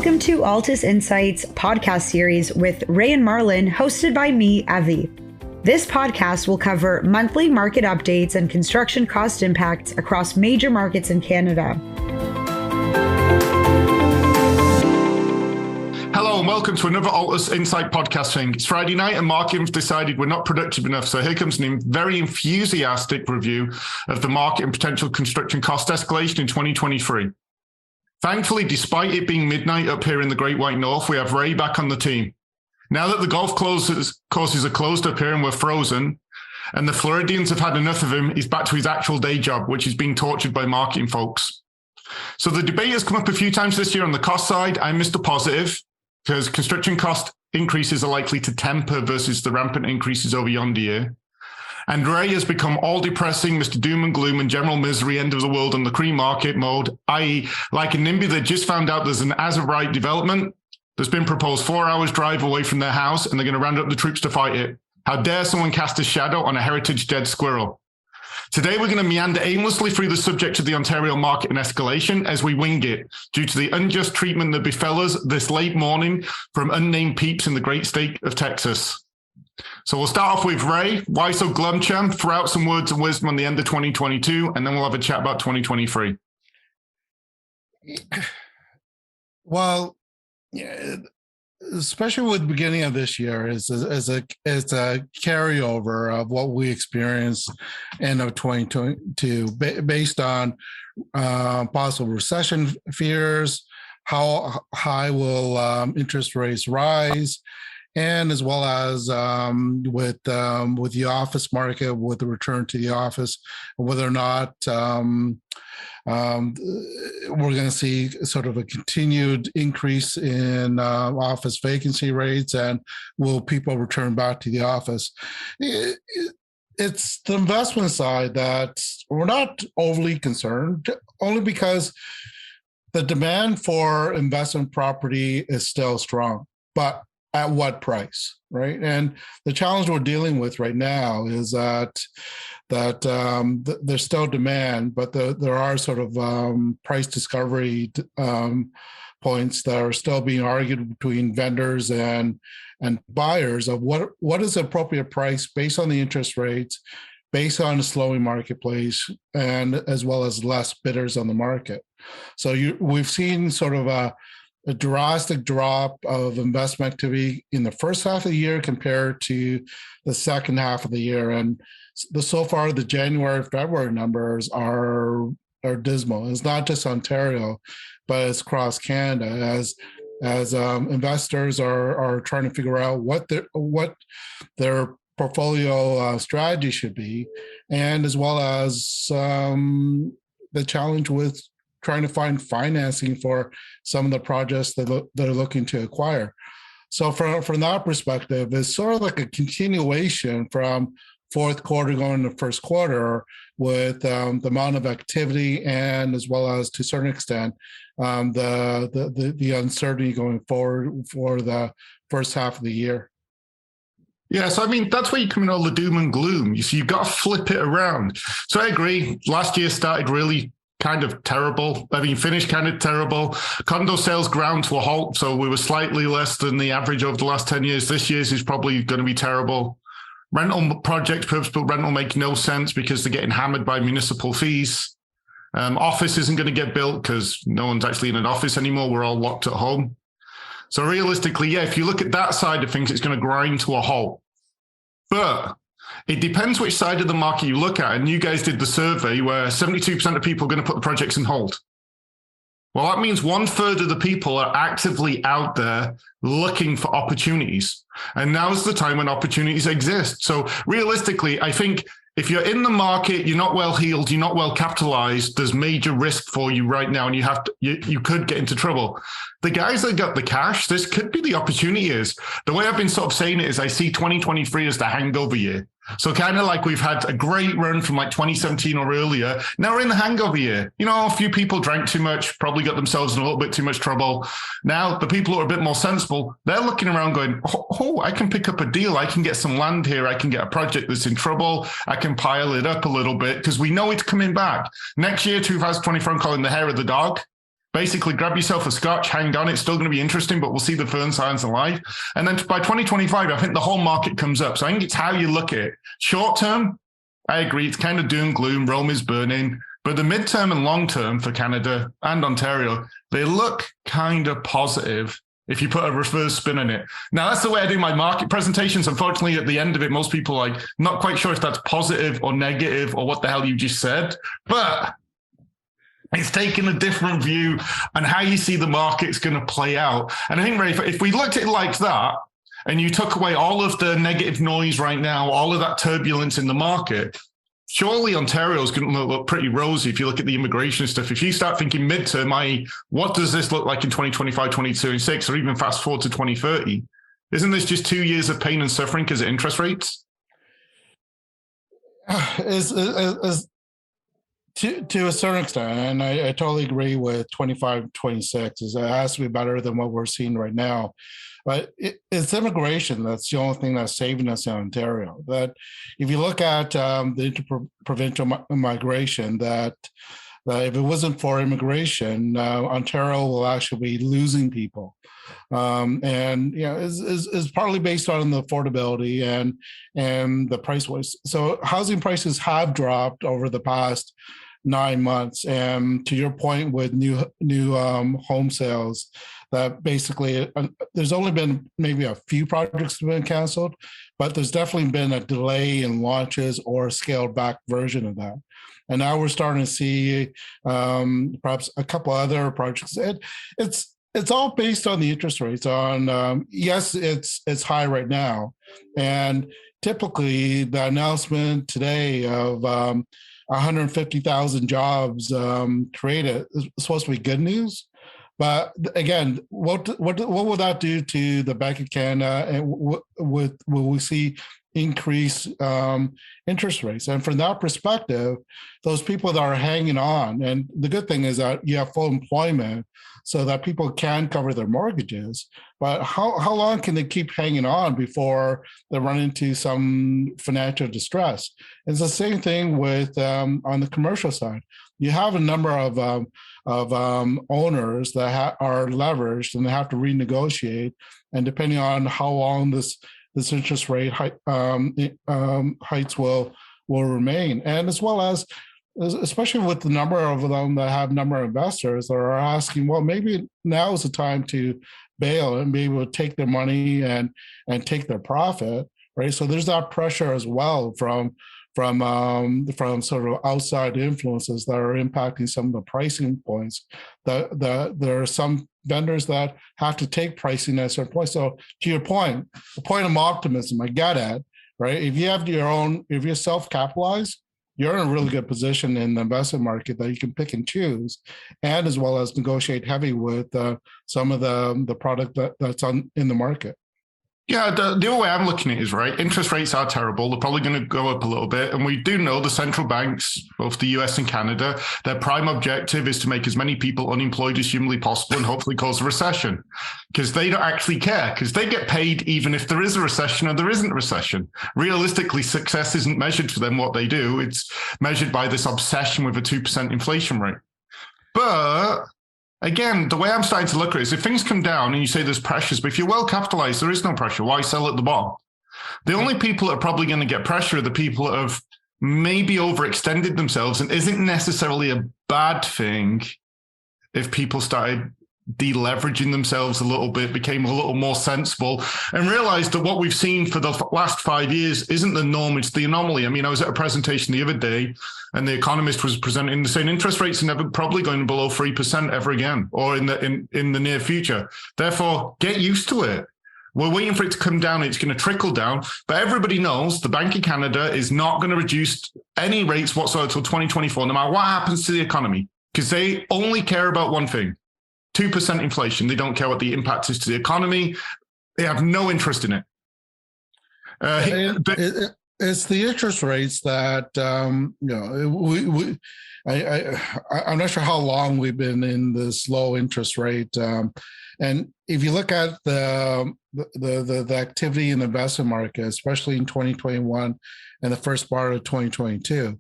Welcome to Altus Insights podcast series with Ray and Marlon, hosted by me, Avi. This podcast will cover monthly market updates and construction cost impacts across major markets in Canada. Hello and welcome to another Altus Insight podcast thing. It's Friday night and Mark have decided we're not productive enough, so here comes a very enthusiastic review of the market and potential construction cost escalation in 2023. Thankfully, despite it being midnight up here in the Great White North, we have Ray back on the team. Now that the golf courses are closed up here and we're frozen, and the Floridians have had enough of him, he's back to his actual day job, which is being tortured by marketing folks. So the debate has come up a few times this year on the cost side. I'm Mr. Positive, because construction cost increases are likely to temper versus the rampant increases over yonder year. And Ray has become all depressing, Mr. Doom and Gloom and general misery, end of the world on the CRE market mode, i.e. like a NIMBY that just found out there's an as-of-right development that's been proposed 4 hours drive away from their house and they're going to round up the troops to fight it. How dare someone cast a shadow on a heritage dead squirrel? Today, we're going to meander aimlessly through the subject of the Ontario market and escalation as we wing it due to the unjust treatment that befell us this late morning from unnamed peeps in the great state of Texas. So we'll start off with Ray. Why so glum, chum? Throw out some words of wisdom on the end of 2022, and then we'll have a chat about 2023. Well, yeah, especially with the beginning of this year, is a carryover of what we experienced end of 2022, based on possible recession fears, how high will interest rates rise, and as well as with the office market, with the return to the office, whether or not we're going to see sort of a continued increase in office vacancy rates, and will people return back to the office? It's the investment side that we're not overly concerned, only because the demand for investment property is still strong, but at what price, right? And the challenge we're dealing with right now is that there's still demand, but there are sort of price discovery points that are still being argued between vendors and buyers of what is the appropriate price based on the interest rates, based on a slowing marketplace, and as well as less bidders on the market. So we've seen sort of a drastic drop of investment activity in the first half of the year compared to the second half of the year. And so far, the January, February numbers are dismal. It's not just Ontario, but it's across Canada as investors are trying to figure out what their portfolio strategy should be, and as well as the challenge with trying to find financing for some of the projects that they're looking to acquire. So from that perspective, it's sort of like a continuation from fourth quarter going into first quarter, with the amount of activity and as well as, to a certain extent, the uncertainty going forward for the first half of the year. Yeah, so I mean, that's where you come in all the doom and gloom. You've got to flip it around. So I agree. Last year started really kind of terrible. I mean, finished kind of terrible. Condo sales ground to a halt, so we were slightly less than the average over the last 10 years. This year's is probably going to be terrible. Rental projects, purpose-built rental, make no sense because they're getting hammered by municipal fees. Office isn't going to get built because no one's actually in an office anymore. We're all locked at home. So realistically, yeah, if you look at that side of things, it's going to grind to a halt. But it depends which side of the market you look at. And you guys did the survey where 72% of people are going to put the projects on hold. Well, that means 1/3 of the people are actively out there looking for opportunities. And now's the time when opportunities exist. So realistically, I think if you're in the market, you're not well heeled, you're not well capitalized, there's major risk for you right now, and you could get into trouble. The guys that got the cash, this could be the opportunity years. The way I've been sort of saying it is I see 2023 as the hangover year. So kind of like we've had a great run from like 2017 or earlier. Now we're in the hangover year. You know, a few people drank too much, probably got themselves in a little bit too much trouble. Now the people who are a bit more sensible, they're looking around going, oh, I can pick up a deal. I can get some land here. I can get a project that's in trouble. I can pile it up a little bit because we know it's coming back. Next year, 2024, I'm calling the hair of the dog. Basically, grab yourself a scotch, hang on. It's still going to be interesting, but we'll see the fern signs alive. And then by 2025, I think the whole market comes up. So I think it's how you look at it. Short term, I agree. It's kind of doom gloom. Rome is burning. But the midterm and long term for Canada and Ontario, they look kind of positive if you put a reverse spin on it. Now, that's the way I do my market presentations. Unfortunately, at the end of it, most people are like, not quite sure if that's positive or negative or what the hell you just said. But it's taking a different view on how you see the market's going to play out. And I think, Ray, if we looked at it like that, and you took away all of the negative noise right now, all of that turbulence in the market, surely Ontario is going to look pretty rosy if you look at the immigration stuff. If you start thinking midterm, i.e., what does this look like in 2025, 2026, or even fast forward to 2030? Isn't this just 2 years of pain and suffering because of interest rates? To a certain extent, and I totally agree with 25, 26, is it has to be better than what we're seeing right now. But it's immigration that's the only thing that's saving us in Ontario. That if you look at the interprovincial migration, that if it wasn't for immigration, Ontario will actually be losing people. And is partly based on the affordability and the price was. So housing prices have dropped over the past 9 months. And to your point with new home sales, that basically there's only been maybe a few projects that have been canceled, but there's definitely been a delay in launches or a scaled back version of that. And now we're starting to see perhaps a couple other projects. It's all based on the interest rates. Yes, it's high right now, and typically the announcement today of 150,000 jobs created is supposed to be good news. But again, what will that do to the Bank of Canada, and will we see increase interest rates? And from that perspective, those people that are hanging on, and the good thing is that you have full employment so that people can cover their mortgages. But how long can they keep hanging on before they run into some financial distress? It's the same thing with on the commercial side. You have a number of owners that are leveraged and they have to renegotiate. And depending on how long this interest rate heights will remain, and as well as especially with the number of them that have number of investors that are asking, well, maybe now is the time to bail and be able to take their money and take their profit, right? So there's that pressure as well from sort of outside influences that are impacting some of the pricing points. That there are some vendors that have to take pricing at a certain point. So to your point, the point of optimism, I get it, right? If you have if you're self-capitalized, you're in a really good position in the investment market that you can pick and choose, and as well as negotiate heavy with some of the product that's in the market. Yeah, the other way I'm looking at it is, right, interest rates are terrible. They're probably going to go up a little bit. And we do know the central banks, both the US and Canada, their prime objective is to make as many people unemployed as humanly possible and hopefully cause a recession, because they don't actually care, because they get paid even if there is a recession or there isn't a recession. Realistically, success isn't measured for them what they do. It's measured by this obsession with a 2% inflation rate. But again, the way I'm starting to look at it is if things come down and you say there's pressures, but if you're well capitalized, there is no pressure. Why sell at the bottom? The only people that are probably going to get pressure are the people that have maybe overextended themselves, and isn't necessarily a bad thing if people started deleveraging themselves a little bit, became a little more sensible, and realized that what we've seen for the last 5 years isn't the norm, it's the anomaly. I mean, I was at a presentation the other day and the economist was presenting the saying interest rates are never probably going below 3% ever again, or in the near future. Therefore, get used to it. We're waiting for it to come down. It's going to trickle down. But everybody knows the Bank of Canada is not going to reduce any rates whatsoever until 2024, no matter what happens to the economy, because they only care about one thing: 2% inflation. They don't care what the impact is to the economy. They have no interest in it. It's the interest rates that, I'm not sure how long we've been in this low interest rate. And if you look at the activity in the investment market, especially in 2021 and the first part of 2022,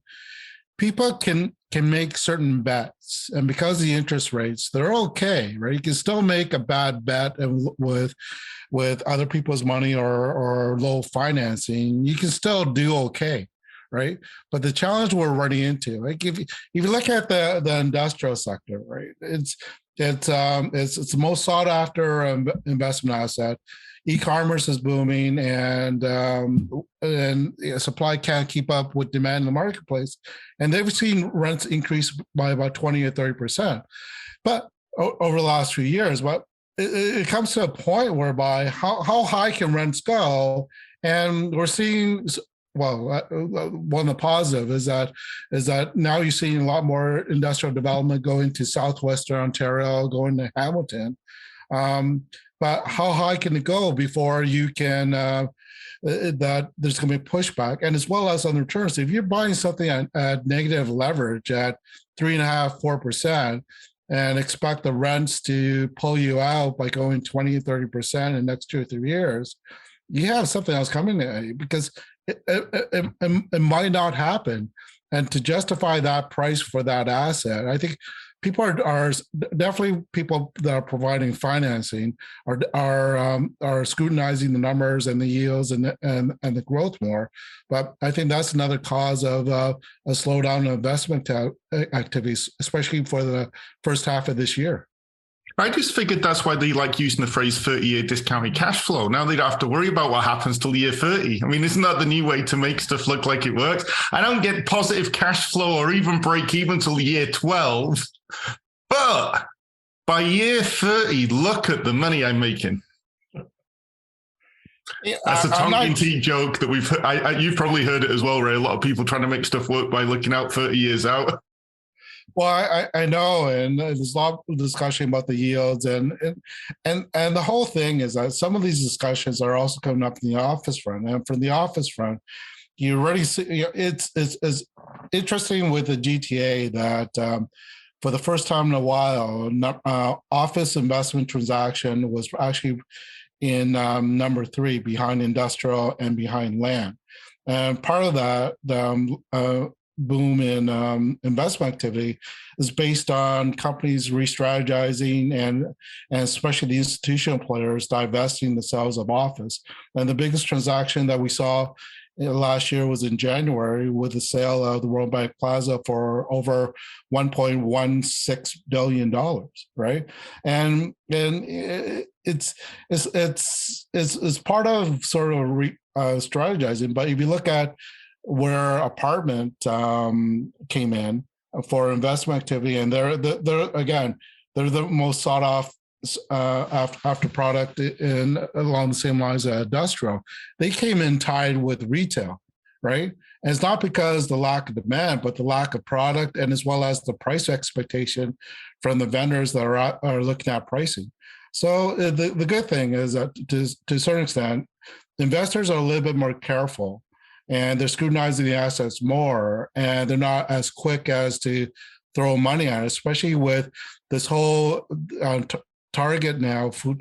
people can can make certain bets, and because of the interest rates, they're okay, right? You can still make a bad bet with other people's money or low financing. You can still do okay, right? But the challenge we're running into, like if you look at the industrial sector, right, it's the most sought after investment asset. E-commerce is booming, and supply can't keep up with demand in the marketplace, and they've seen rents increase by about 20 or 30%. But over the last few years, it comes to a point whereby how high can rents go, and we're seeing. Well, one of the positive is that now you're seeing a lot more industrial development going to southwestern Ontario, going to Hamilton. But how high can it go before you can that there's going to be pushback, and as well as on the returns. If you're buying something at negative leverage at 3.5%, 4%, and expect the rents to pull you out by going 20 or 30% in the next 2 or 3 years, you have something else coming at you, because it might not happen. And to justify that price for that asset, I think people are definitely, people that are providing financing are scrutinizing the numbers and the yields and the growth more. But I think that's another cause of a slowdown in investment activities, especially for the first half of this year. I just figured that's why they like using the phrase 30-year discounted cash flow. Now they don't have to worry about what happens till year 30. I mean, isn't that the new way to make stuff look like it works? I don't get positive cash flow or even break even till year 12. But by year 30, look at the money I'm making. Yeah, that's a tongue-in-cheek joke that you've probably heard it as well, Ray. A lot of people trying to make stuff work by looking out 30 years out. Well, I know, and there's a lot of discussion about the yields, and the whole thing is that some of these discussions are also coming up in the office front, and from the office front, you already see, it's interesting with the GTA that for the first time in a while, office investment transaction was actually in number 3 behind industrial and behind land, and part of that boom in investment activity is based on companies re-strategizing and especially the institutional players divesting themselves of office. And the biggest transaction that we saw last year was in January with the sale of the World Bank Plaza for over $1.16 billion, right? And it's part of sort of strategizing. But if you look at where apartment came in for investment activity, and they're the most sought after product in along the same lines as industrial. They came in tied with retail, right? And it's not because the lack of demand, but the lack of product, and as well as the price expectation from the vendors that are looking at pricing. So the good thing is that to a certain extent, investors are a little bit more careful, and they're scrutinizing the assets more, and they're not as quick as to throw money at it, especially with this whole target now for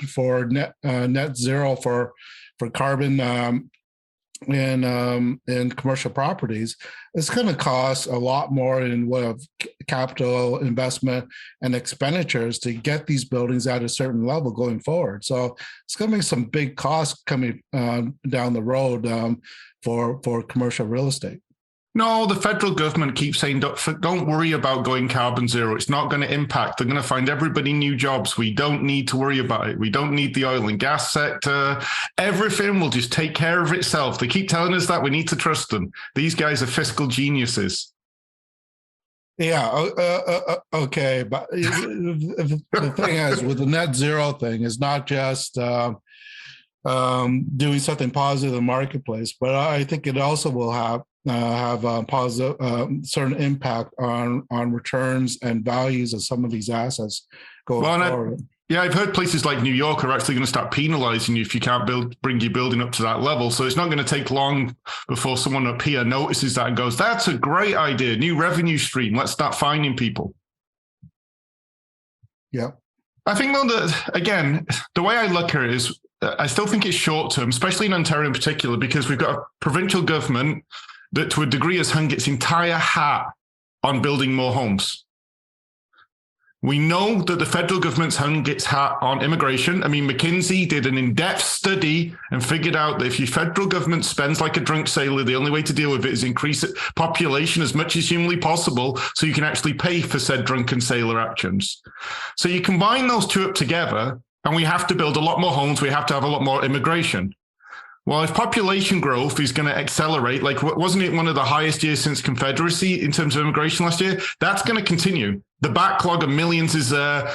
net zero for carbon in commercial properties. It's going to cost a lot more in way of capital investment and expenditures to get these buildings at a certain level going forward. So it's going to be some big costs coming down the road for commercial real estate. No, the federal government keeps saying, don't worry about going carbon zero. It's not going to impact. They're going to find everybody new jobs. We don't need to worry about it. We don't need the oil and gas sector. Everything will just take care of itself. They keep telling us that. We need to trust them. These guys are fiscal geniuses. Yeah, okay. But the thing is, with the net zero thing, is not just doing something positive in the marketplace, but I think it also will have a positive certain impact on returns and values of some of these assets going forward. I've heard places like New York are actually going to start penalizing you if you can't bring your building up to that level. So it's not going to take long before someone up here notices that and goes, that's a great idea, new revenue stream. Let's start fining people. Yeah. I think, though, that, again, the way I look at it is I still think it's short term, especially in Ontario in particular, because we've got a provincial government that to a degree has hung its entire hat on building more homes. We know that the federal government's hung its hat on immigration. I mean, McKinsey did an in-depth study and figured out that if your federal government spends like a drunk sailor, the only way to deal with it is increase population as much as humanly possible so you can actually pay for said drunken sailor actions. So you combine those two up together, and we have to build a lot more homes. We have to have a lot more immigration. Well, if population growth is going to accelerate, like wasn't it one of the highest years since Confederacy in terms of immigration last year? That's going to continue. The backlog of millions is there.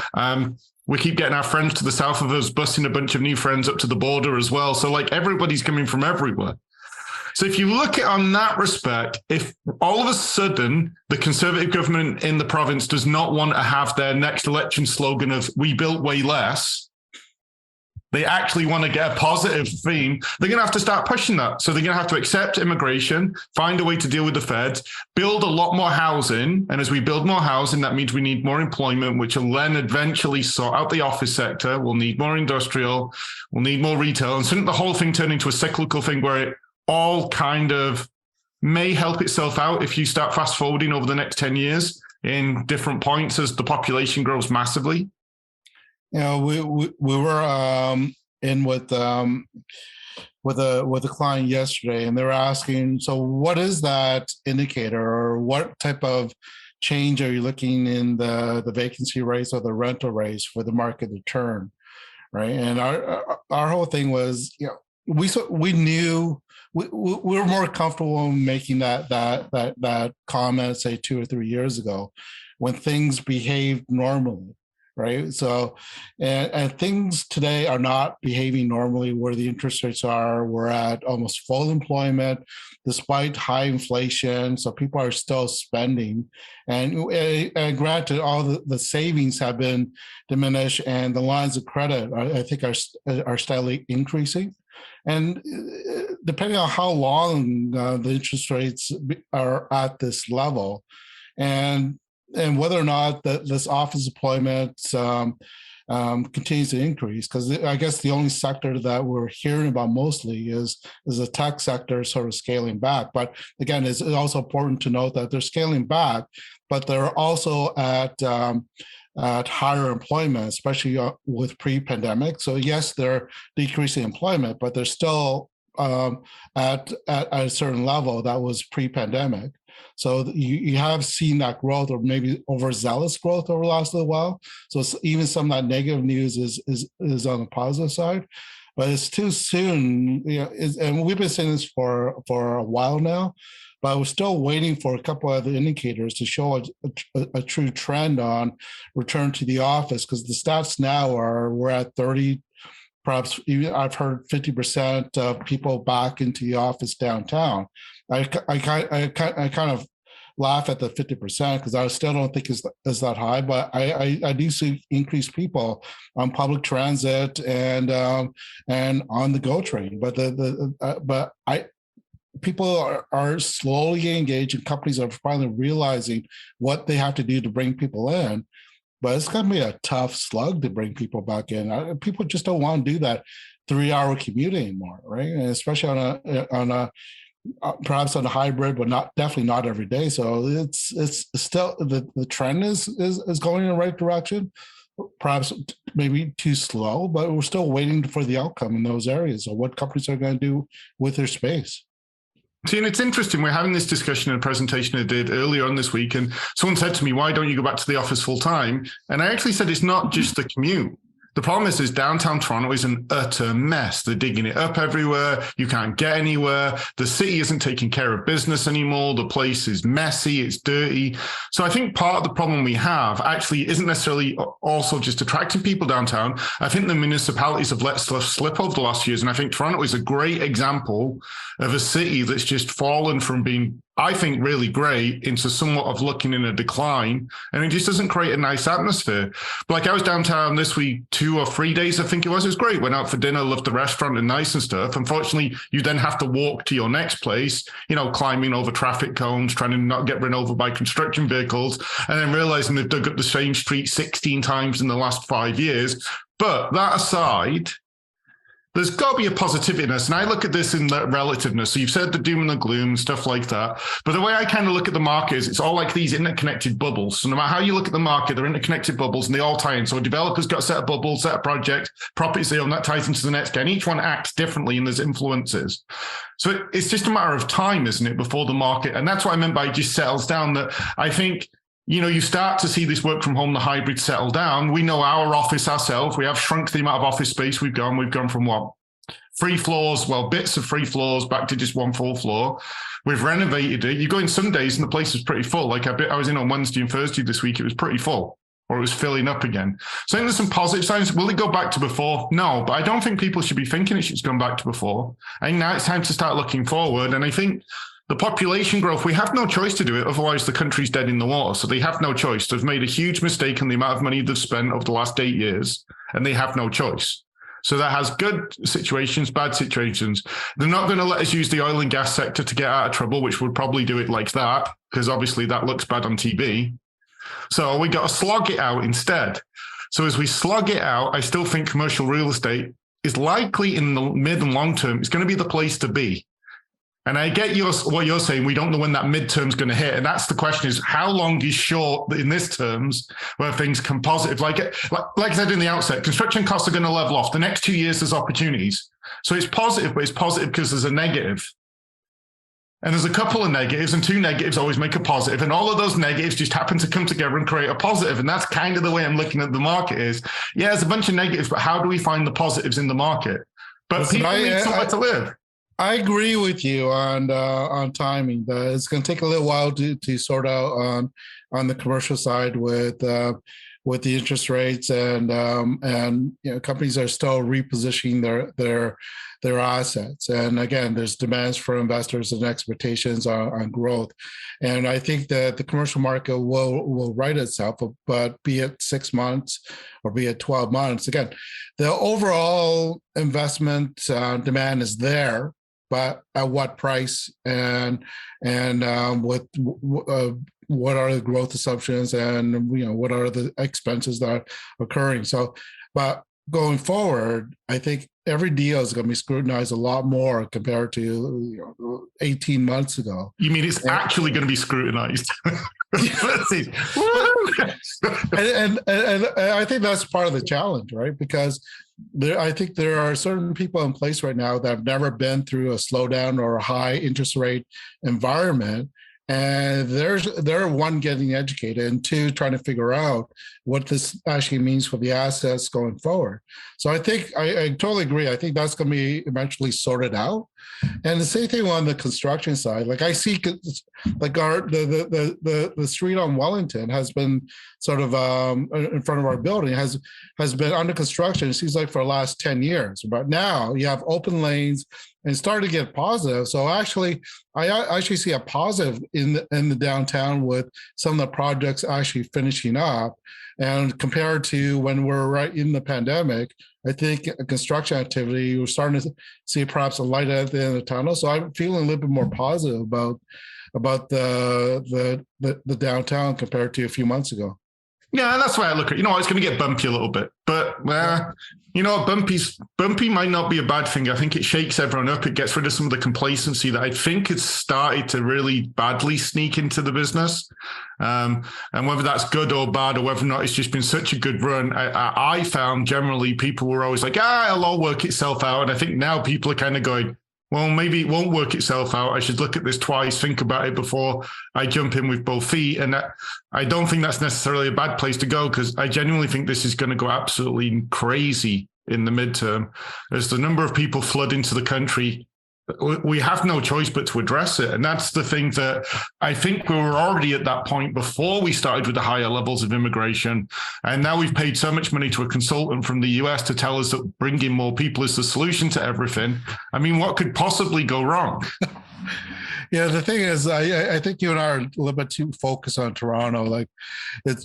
We keep getting our friends to the south of us, busing a bunch of new friends up to the border as well. So like everybody's coming from everywhere. So if you look at it on that respect, if all of a sudden the Conservative government in the province does not want to have their next election slogan of "we built way less," they actually want to get a positive theme, they're going to have to start pushing that. So they're going to have to accept immigration, find a way to deal with the feds, build a lot more housing. And as we build more housing, that means we need more employment, which will then eventually sort out the office sector. We'll need more industrial, we'll need more retail. And shouldn't the whole thing turn into a cyclical thing where it all kind of may help itself out if you start fast forwarding over the next 10 years in different points as the population grows massively? You know, we were in with a client yesterday, and they were asking, so what is that indicator, or what type of change are you looking in the vacancy rates or the rental rates for the market to turn, right? And our whole thing was, you know, we knew we were more comfortable making that comment, say 2 or 3 years ago, when things behaved normally. Right. So, and things today are not behaving normally where the interest rates are. We're at almost full employment despite high inflation. So people are still spending. And granted, all the savings have been diminished, and the lines of credit, I think, are steadily increasing. And depending on how long the interest rates are at this level, and whether or not this office employment continues to increase, because I guess the only sector that we're hearing about mostly is the tech sector sort of scaling back. But again, it's also important to note that they're scaling back, but they're also at higher employment, especially with pre-pandemic. So yes, they're decreasing employment, but they're still at a certain level that was pre-pandemic. So you have seen that growth, or maybe overzealous growth, over the last little while. So even some of that negative news is on the positive side, but it's too soon. You know, and we've been saying this for a while now, but we're still waiting for a couple of other indicators to show a true trend on return to the office, because the stats now we're at 30. Perhaps even I've heard 50% of people back into the office downtown. I kind of laugh at the 50% because I still don't think is that high, but I do see increased people on public transit and on the GO train. But people are slowly engaged, and companies are finally realizing what they have to do to bring people in. But it's going to be a tough slug to bring people back in. People just don't want to do that 3-hour commute anymore, right? And especially on a perhaps on a hybrid, but definitely not every day. So it's still the trend is going in the right direction. Perhaps maybe too slow, but we're still waiting for the outcome in those areas of what companies are going to do with their space. See, and it's interesting. We're having this discussion in a presentation I did earlier on this week, and someone said to me, why don't you go back to the office full time? And I actually said, it's not just the commute. The problem is downtown Toronto is an utter mess. They're digging it up everywhere. You can't get anywhere. The city isn't taking care of business anymore. The place is messy. It's dirty. So I think part of the problem we have actually isn't necessarily also just attracting people downtown. I think the municipalities have let stuff slip over the last few years. And I think Toronto is a great example of a city that's just fallen from being, I think, really great into somewhat of looking in a decline, and it just doesn't create a nice atmosphere. But like I was downtown this week 2 or 3 days, I think it was great. Went out for dinner, loved the restaurant and nice and stuff. Unfortunately, you then have to walk to your next place, climbing over traffic cones, trying to not get run over by construction vehicles, and then realizing they've dug up the same street 16 times in the last 5 years. But that aside, there's got to be a positiveness. And I look at this in the relativeness. So you've said the doom and the gloom, stuff like that. But the way I kind of look at the market is it's all like these interconnected bubbles. So no matter how you look at the market, they're interconnected bubbles and they all tie in. So a developer's got a set of bubbles, set of project, properties they own, that ties into the next guy. And each one acts differently and there's influences. So it's just a matter of time, isn't it, before the market. And that's what I meant by just settles down, that I think, you start to see this work from home, the hybrid settle down. We know our office ourselves. We have shrunk the amount of office space we've gone. We've gone from what? 3 floors, bits of 3 floors back to just 1 full floor. We've renovated it. You go in some days and the place is pretty full. Like I was in on Wednesday and Thursday this week. It was pretty full, or it was filling up again. So I think there's some positive signs. Will it go back to before? No, but I don't think people should be thinking it should go back to before. I think now it's time to start looking forward. And I think the population growth, we have no choice to do it. Otherwise, the country's dead in the water. So they have no choice. They've made a huge mistake in the amount of money they've spent over the last 8 years, and they have no choice. So that has good situations, bad situations. They're not going to let us use the oil and gas sector to get out of trouble, which would probably do it like that, because obviously that looks bad on TV. So we got to slog it out instead. So as we slog it out, I still think commercial real estate is likely in the mid and long term, it's going to be the place to be. And I get what you're saying. We don't know when that midterm's going to hit. And that's the question, is how long is short in this terms where things can positive? Like I said in the outset, construction costs are going to level off. The next 2 years, there's opportunities. So it's positive, but it's positive because there's a negative. And there's a couple of negatives, and 2 negatives always make a positive. And all of those negatives just happen to come together and create a positive. And that's kind of the way I'm looking at the market is, yeah, there's a bunch of negatives, but how do we find the positives in the market? But people need somewhere to live. I agree with you on timing. It's going to take a little while to sort out on the commercial side with the interest rates, and companies are still repositioning their assets. And again, there's demands for investors and expectations on growth. And I think that the commercial market will right itself, but be it 6 months or be it 12 months, again, the overall investment demand is there. But at what price, and what are the growth assumptions, and what are the expenses that are occurring? So, but going forward, I think every deal is going to be scrutinized a lot more compared to 18 months ago. You mean it's actually going to be scrutinized? and I think that's part of the challenge, right? Because I think there are certain people in place right now that have never been through a slowdown or a high interest rate environment. And they're one, getting educated, and 2, trying to figure out what this actually means for the assets going forward. So I think I totally agree. I think that's going to be eventually sorted out. And the same thing on the construction side. Like I see, like the street on Wellington has been sort of in front of our building has been under construction. It seems like for the last 10 years. But now you have open lanes and starting to get positive. So actually, I actually see a positive in the downtown with some of the projects actually finishing up. And compared to when we're right in the pandemic, I think construction activity, we're starting to see perhaps a light at the end of the tunnel. So I'm feeling a little bit more positive about the downtown compared to a few months ago. Yeah, that's why I look at it. It's going to get bumpy a little bit, but bumpy might not be a bad thing. I think it shakes everyone up. It gets rid of some of the complacency that I think has started to really badly sneak into the business. And whether that's good or bad, or whether or not it's just been such a good run, I found generally people were always like, it'll all work itself out. And I think now people are kind of going, well, maybe it won't work itself out. I should look at this twice, think about it before I jump in with both feet. And I don't think that's necessarily a bad place to go, because I genuinely think this is going to go absolutely crazy in the midterm. As the number of people flood into the country, we have no choice but to address it. And that's the thing that I think we were already at that point before we started with the higher levels of immigration. And now we've paid so much money to a consultant from the US to tell us that bringing more people is the solution to everything. I mean, what could possibly go wrong? Yeah, the thing is, I think you and I are a little bit too focused on Toronto. Like,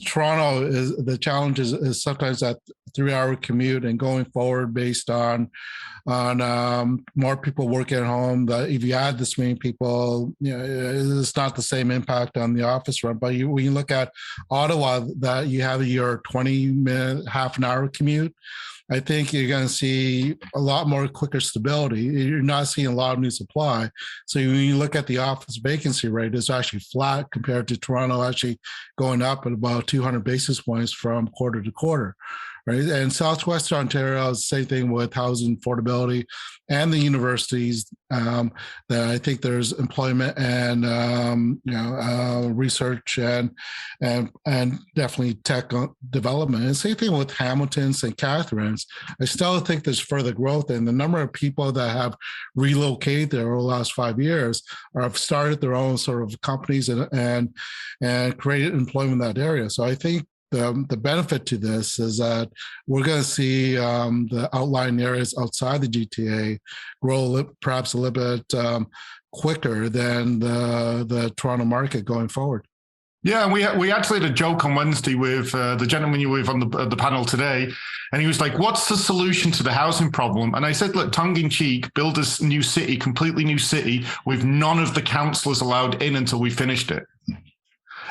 Toronto is the challenge is sometimes that 3-hour commute, and going forward based on more people working at home, that if you add this many people, it's not the same impact on the office run. But when you look at Ottawa, that you have your 20-minute, half an hour commute, I think you're going to see a lot more quicker stability. You're not seeing a lot of new supply. So when you look at the office vacancy rate, it's actually flat compared to Toronto, actually going up at about 200 basis points from quarter to quarter. Right. And Southwestern Ontario is the same thing with housing affordability and the universities, that I think there's employment and, research and definitely tech development. And same thing with Hamilton, St. Catharines. I still think there's further growth, and the number of people that have relocated there over the last 5 years or have started their own sort of companies and created employment in that area. So I think the benefit to this is that we're going to see the outlying areas outside the GTA grow perhaps a little bit quicker than the Toronto market going forward. Yeah, we actually had a joke on Wednesday with the gentleman you were with on the panel today, and he was like, "What's the solution to the housing problem?" And I said, "Look, tongue in cheek, build a new city, completely new city, with none of the councillors allowed in until we finished it."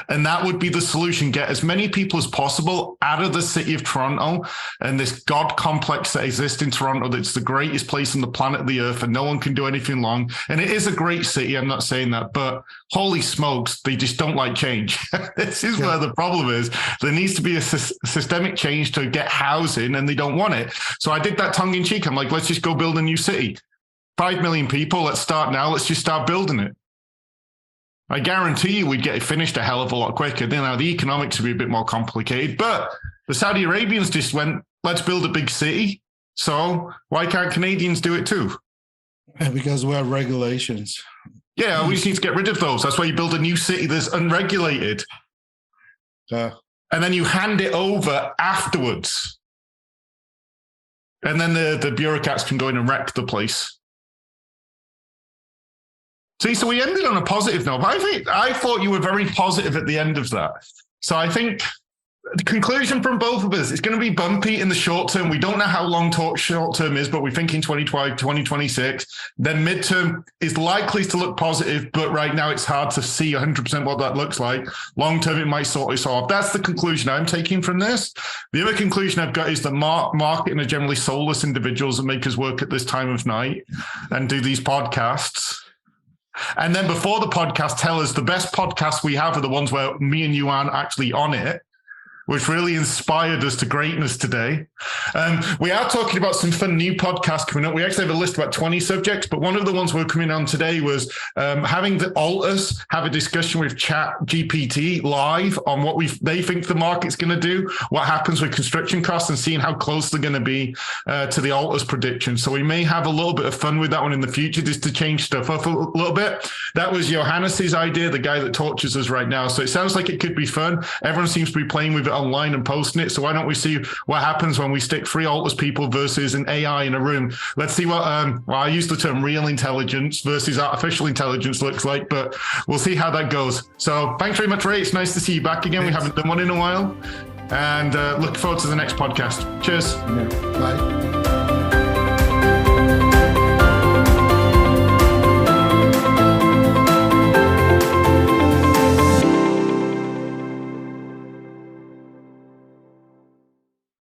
And that would be the solution. Get as many people as possible out of the city of Toronto and this God complex that exists in Toronto, that's the greatest place on the planet, the earth, and no one can do anything wrong. And it is a great city, I'm not saying that, but holy smokes, they just don't like change. This is where the problem is. There needs to be a systemic change to get housing, and they don't want it. So I did that tongue in cheek. I'm like, let's just go build a new city. 5 million people, let's start now. Let's just start building it. I guarantee you we'd get it finished a hell of a lot quicker. Now, the economics would be a bit more complicated, but the Saudi Arabians just went, let's build a big city. So why can't Canadians do it too? Because we have regulations. Yeah, we just need to get rid of those. That's why you build a new city that's unregulated. And then you hand it over afterwards. And then the bureaucrats can go in and wreck the place. See, so we ended on a positive note. I thought you were very positive at the end of that. So I think the conclusion from both of us, it's going to be bumpy in the short term. We don't know how long short term is, but we're thinking 2025, 2026. Then midterm is likely to look positive, but right now it's hard to see 100% what that looks like. Long term, it might sort itself off. That's the conclusion I'm taking from this. The other conclusion I've got is that marketing are generally soulless individuals that make us work at this time of night and do these podcasts. And then before the podcast, tell us the best podcasts we have are the ones where me and you aren't actually on it, which really inspired us to greatness today. We are talking about some fun new podcasts coming up. We actually have a list of about 20 subjects, but one of the ones we're coming on today was having the Altus have a discussion with ChatGPT live on what they think the market's going to do, what happens with construction costs, and seeing how close they're going to be to the Altus prediction. So we may have a little bit of fun with that one in the future, just to change stuff up a little bit. That was Johannes's idea, the guy that tortures us right now. So it sounds like it could be fun. Everyone seems to be playing with it online and posting it. So why don't we see what happens when we stick 3 Altus people versus an AI in a room? Let's see what, I use the term real intelligence versus artificial intelligence looks like, but we'll see how that goes. So thanks very much, Ray. It's nice to see you back again. Thanks. We haven't done one in a while, and look forward to the next podcast. Cheers. Yeah. Bye.